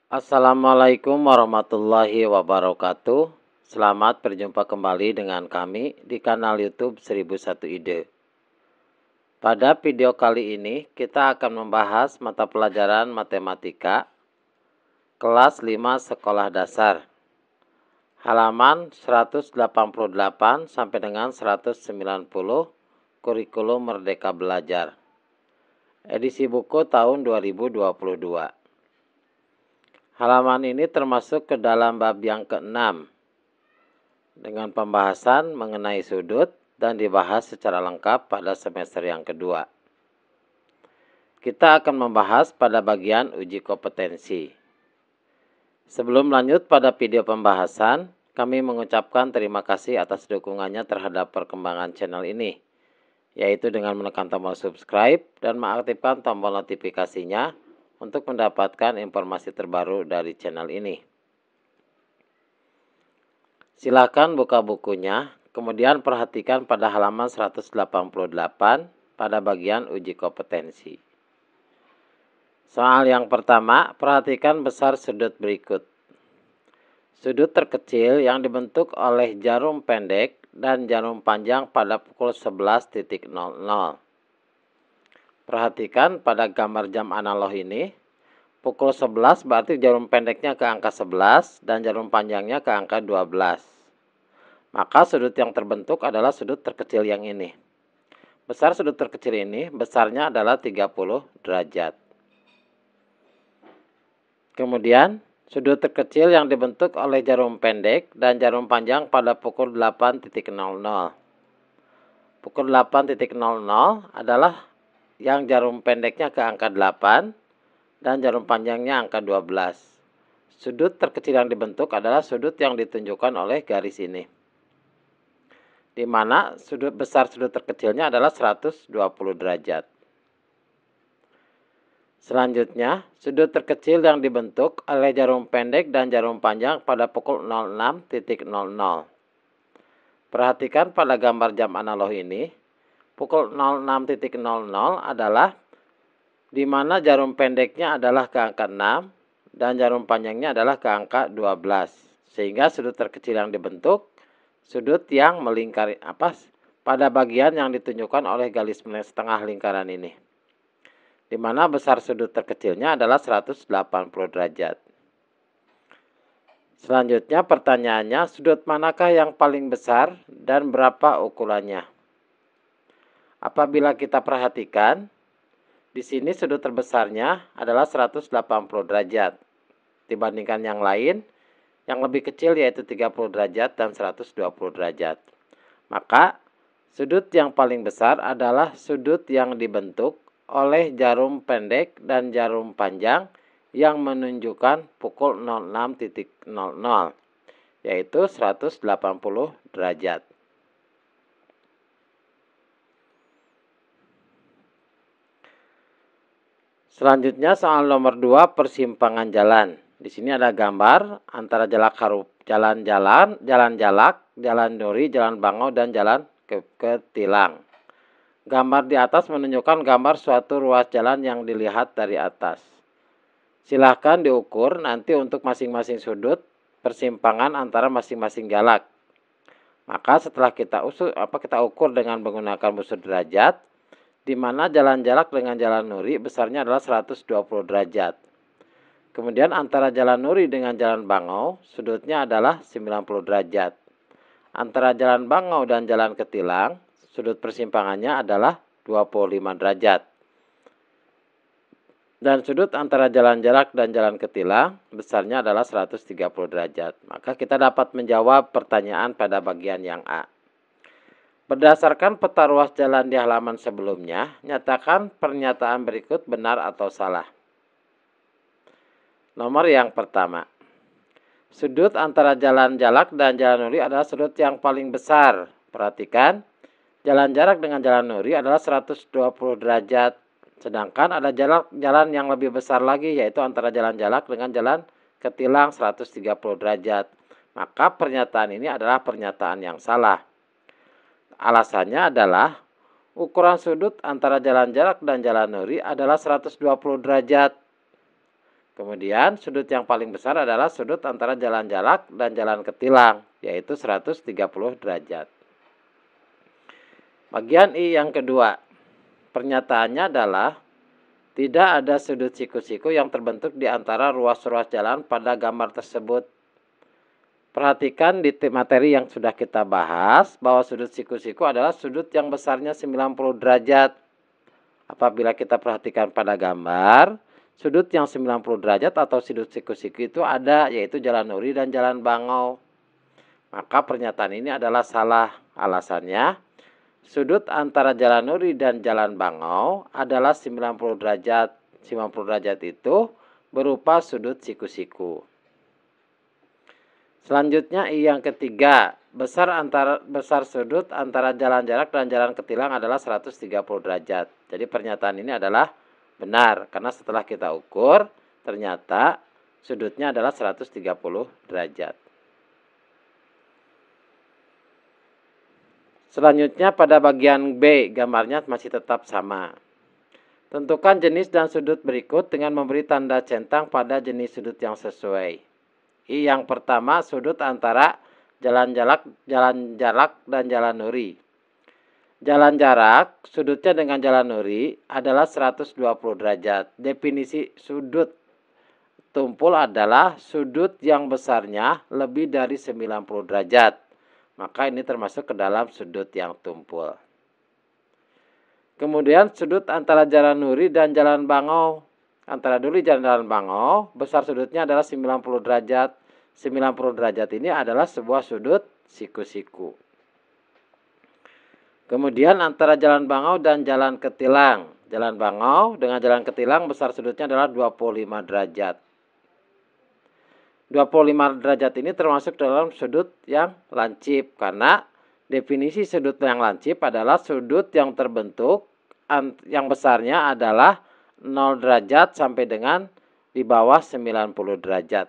Assalamualaikum warahmatullahi wabarakatuh. Selamat berjumpa kembali dengan kami di kanal YouTube 1001 Ide. Pada video kali ini kita akan membahas mata pelajaran matematika kelas 5 sekolah dasar. Halaman 188 sampai dengan 190 kurikulum Merdeka Belajar. Edisi buku tahun 2022. Halaman ini termasuk ke dalam bab yang ke-6 dengan pembahasan mengenai sudut dan dibahas secara lengkap pada semester yang kedua. Kita akan membahas pada bagian uji kompetensi. Sebelum lanjut pada video pembahasan, kami mengucapkan terima kasih atas dukungannya terhadap perkembangan channel ini, yaitu dengan menekan tombol subscribe dan mengaktifkan tombol notifikasinya untuk mendapatkan informasi terbaru dari channel ini. Silakan buka bukunya, kemudian perhatikan pada halaman 188 pada bagian uji kompetensi. Soal yang pertama, perhatikan besar sudut berikut. Sudut terkecil yang dibentuk oleh jarum pendek dan jarum panjang pada pukul 11.00. Perhatikan pada gambar jam analog ini, pukul 11 berarti jarum pendeknya ke angka 11 dan jarum panjangnya ke angka 12. Maka sudut yang terbentuk adalah sudut terkecil yang ini. Besar sudut terkecil ini, besarnya adalah 30 derajat. Kemudian, sudut terkecil yang dibentuk oleh jarum pendek dan jarum panjang pada pukul 8.00. Pukul 8.00 adalah yang jarum pendeknya ke angka 8 dan jarum panjangnya angka 12. Sudut terkecil yang dibentuk adalah sudut yang ditunjukkan oleh garis ini, di mana sudut besar sudut terkecilnya adalah 120 derajat. Selanjutnya, sudut terkecil yang dibentuk oleh jarum pendek dan jarum panjang pada pukul 06.00. Perhatikan pada gambar jam analog ini, pukul 06.00 adalah di mana jarum pendeknya adalah ke angka 6 dan jarum panjangnya adalah ke angka 12. Sehingga sudut terkecil yang dibentuk, sudut yang melingkari pada bagian yang ditunjukkan oleh garis setengah lingkaran ini. Di mana besar sudut terkecilnya adalah 180 derajat. Selanjutnya pertanyaannya, sudut manakah yang paling besar dan berapa ukurannya? Apabila kita perhatikan, di sini sudut terbesarnya adalah 180 derajat. Dibandingkan yang lain, yang lebih kecil yaitu 30 derajat dan 120 derajat. Maka, sudut yang paling besar adalah sudut yang dibentuk oleh jarum pendek dan jarum panjang yang menunjukkan pukul 06.00, yaitu 180 derajat. Selanjutnya soal nomor 2, persimpangan jalan. Di sini ada gambar antara jalan jalak, jalan duri, jalan bangau, dan jalan ketilang. Gambar di atas menunjukkan gambar suatu ruas jalan yang dilihat dari atas. Silahkan diukur nanti untuk masing-masing sudut persimpangan antara masing-masing jalak. Maka setelah kita ukur dengan menggunakan busur derajat, di mana jalan jalak dengan jalan nuri besarnya adalah 120 derajat. Kemudian antara jalan nuri dengan jalan bangau sudutnya adalah 90 derajat. Antara jalan bangau dan jalan ketilang sudut persimpangannya adalah 25 derajat. Dan sudut antara jalan jalak dan jalan ketilang besarnya adalah 130 derajat. Maka kita dapat menjawab pertanyaan pada bagian yang A. Berdasarkan peta ruas jalan di halaman sebelumnya, nyatakan pernyataan berikut benar atau salah. Nomor yang pertama, sudut antara jalan jalak dan jalan nuri adalah sudut yang paling besar. Perhatikan, jalan jalak dengan jalan nuri adalah 120 derajat. Sedangkan ada jalan yang lebih besar lagi, yaitu antara jalan jalak dengan jalan ketilang 130 derajat. Maka pernyataan ini adalah pernyataan yang salah. Alasannya adalah ukuran sudut antara jalan jalak dan jalan nuri adalah 120 derajat. Kemudian sudut yang paling besar adalah sudut antara jalan jalak dan jalan ketilang, yaitu 130 derajat. Bagian I yang kedua. Pernyataannya adalah tidak ada sudut siku-siku yang terbentuk di antara ruas-ruas jalan pada gambar tersebut. Perhatikan di materi yang sudah kita bahas bahwa sudut siku-siku adalah sudut yang besarnya 90 derajat. Apabila kita perhatikan pada gambar, sudut yang 90 derajat atau sudut siku-siku itu ada, yaitu Jalan Nuri dan Jalan Bangau. Maka pernyataan ini adalah salah. Alasannya, sudut antara Jalan Nuri dan Jalan Bangau adalah 90 derajat. 90 derajat itu berupa sudut siku-siku. Selanjutnya I yang ketiga. Besar sudut antara jalan jarak dan jalan ketilang adalah 130 derajat. Jadi pernyataan ini adalah benar karena setelah kita ukur ternyata sudutnya adalah 130 derajat. Selanjutnya pada bagian B, gambarnya masih tetap sama. Tentukan jenis dan sudut berikut dengan memberi tanda centang pada jenis sudut yang sesuai. I yang pertama, sudut antara jalan jalak dan jalan Nuri. Jalan jarak, sudutnya dengan jalan Nuri adalah 120 derajat. Definisi sudut tumpul adalah sudut yang besarnya lebih dari 90 derajat. Maka ini termasuk ke dalam sudut yang tumpul. Kemudian sudut antara Jalan Nuri dan Jalan Bangau. Antara Nuri dan Jalan Bangau, besar sudutnya adalah 90 derajat. 90 derajat ini adalah sebuah sudut siku-siku. Kemudian antara Jalan Bangau dan Jalan Ketilang. Jalan Bangau dengan Jalan Ketilang besar sudutnya adalah 25 derajat. 25 derajat ini termasuk dalam sudut yang lancip karena definisi sudut yang lancip adalah sudut yang terbentuk yang besarnya adalah 0 derajat sampai dengan di bawah 90 derajat.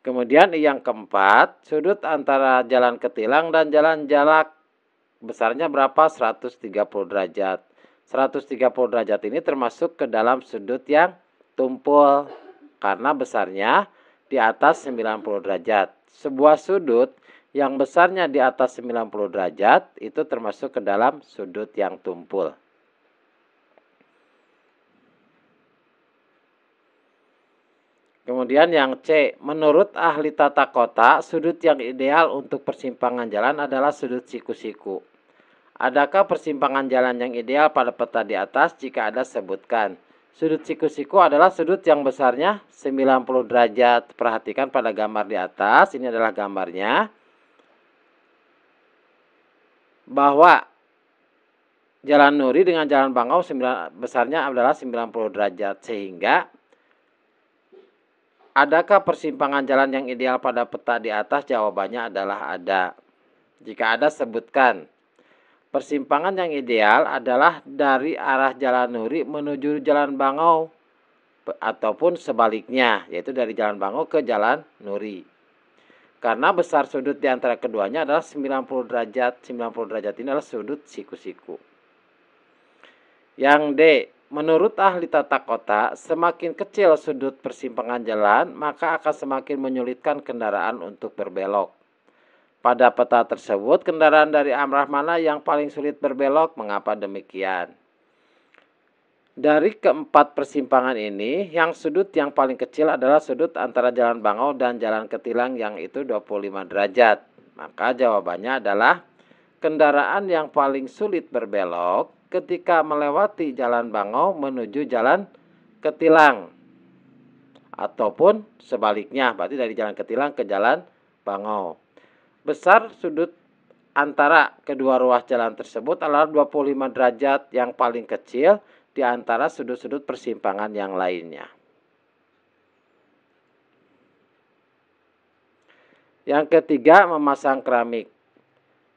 Kemudian yang keempat, sudut antara Jalan Ketilang dan Jalan Jalak besarnya berapa? 130 derajat. 130 derajat ini termasuk ke dalam sudut yang tumpul karena besarnya di atas 90 derajat. Sebuah sudut yang besarnya di atas 90 derajat itu termasuk ke dalam sudut yang tumpul. Kemudian yang C, menurut ahli tata kota, sudut yang ideal untuk persimpangan jalan adalah sudut siku-siku. Adakah persimpangan jalan yang ideal pada peta di atas? Jika ada, sebutkan. Sudut siku-siku adalah sudut yang besarnya 90 derajat. Perhatikan pada gambar di atas, ini adalah gambarnya. Bahwa Jalan Nuri dengan Jalan Bangau besarnya adalah 90 derajat. Sehingga adakah persimpangan jalan yang ideal pada peta di atas? Jawabannya adalah ada. Jika ada, sebutkan. Persimpangan yang ideal adalah dari arah Jalan Nuri menuju Jalan Bangau ataupun sebaliknya, yaitu dari Jalan Bangau ke Jalan Nuri. Karena besar sudut di antara keduanya adalah 90 derajat. 90 derajat ini adalah sudut siku-siku. Yang D, menurut ahli tata kota, semakin kecil sudut persimpangan jalan, maka akan semakin menyulitkan kendaraan untuk berbelok. Pada peta tersebut, kendaraan dari arah mana yang paling sulit berbelok? Mengapa demikian? Dari keempat persimpangan ini, yang sudut yang paling kecil adalah sudut antara Jalan Bangau dan Jalan Ketilang yang itu 25 derajat. Maka jawabannya adalah kendaraan yang paling sulit berbelok ketika melewati Jalan Bangau menuju Jalan Ketilang. Ataupun sebaliknya, berarti dari Jalan Ketilang ke Jalan Bangau. Besar sudut antara kedua ruas jalan tersebut adalah 25 derajat yang paling kecil di antara sudut-sudut persimpangan yang lainnya. Yang ketiga, memasang keramik.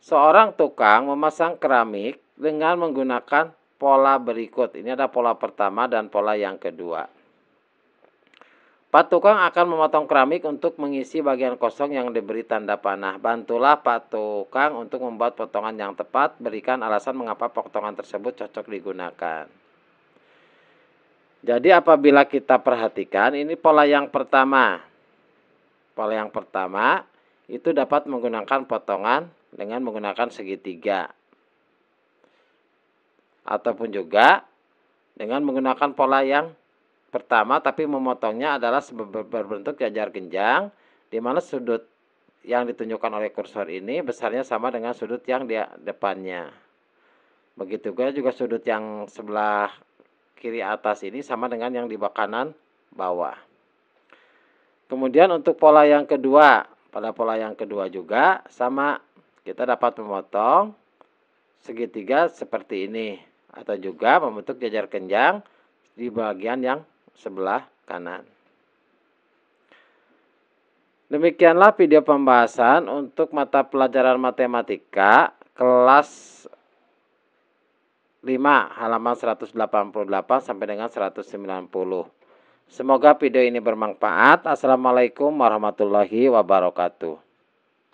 Seorang tukang memasang keramik dengan menggunakan pola berikut. Ini ada pola pertama dan pola yang kedua. Pak tukang akan memotong keramik untuk mengisi bagian kosong yang diberi tanda panah. Bantulah Pak tukang untuk membuat potongan yang tepat. Berikan alasan mengapa potongan tersebut cocok digunakan. Jadi apabila kita perhatikan ini pola yang pertama. Pola yang pertama itu dapat menggunakan potongan dengan menggunakan segitiga. Ataupun juga dengan menggunakan pola yang pertama tapi memotongnya adalah berbentuk jajar genjang, di mana sudut yang ditunjukkan oleh kursor ini besarnya sama dengan sudut yang di depannya. Begitu juga sudut yang sebelah kiri atas ini sama dengan yang di kanan bawah. Kemudian untuk pola yang kedua, pada pola yang kedua juga sama, kita dapat memotong segitiga seperti ini atau juga membentuk jajar genjang di bagian yang sebelah kanan. Demikianlah video pembahasan untuk mata pelajaran matematika kelas 5 halaman 188 sampai dengan 190. Semoga video ini bermanfaat. Assalamualaikum warahmatullahi wabarakatuh.